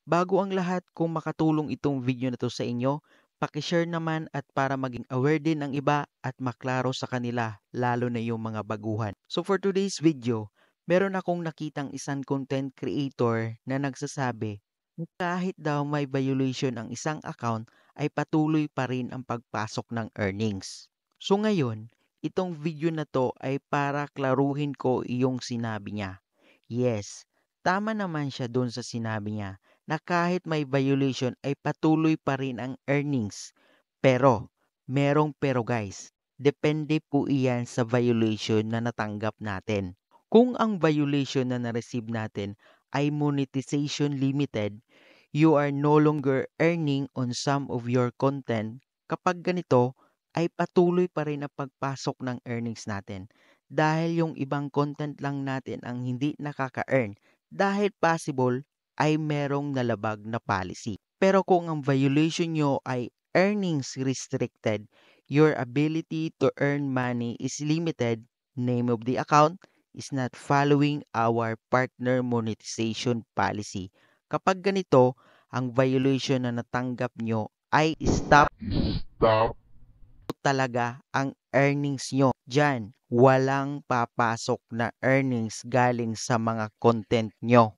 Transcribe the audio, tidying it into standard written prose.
Bago ang lahat, kung makatulong itong video na to sa inyo, paki-share naman at para maging aware din ang iba at maklaro sa kanila, lalo na yung mga baguhan. So for today's video, meron akong nakitang isang content creator na nagsasabi na kahit daw may violation ang isang account, ay patuloy pa rin ang pagpasok ng earnings. So ngayon, itong video na to ay para klaruhin ko iyong sinabi niya. Yes, tama naman siya doon sa sinabi niya na kahit may violation ay patuloy pa rin ang earnings. Pero, merong pero guys, depende po iyan sa violation na natanggap natin. Kung ang violation na na-receive natin ay monetization limited, you are no longer earning on some of your content. Kapag ganito, ay patuloy pa rin ang pagpasok ng earnings natin. Dahil yung ibang content lang natin ang hindi nakaka-earn. Dahil possible ay merong nalabag na policy. Pero kung ang violation nyo ay earnings restricted, your ability to earn money is limited, name of the account is not following our partner monetization policy. Kapag ganito, ang violation na natanggap nyo ay stop talaga ang earnings nyo. Diyan, walang papasok na earnings galing sa mga content nyo.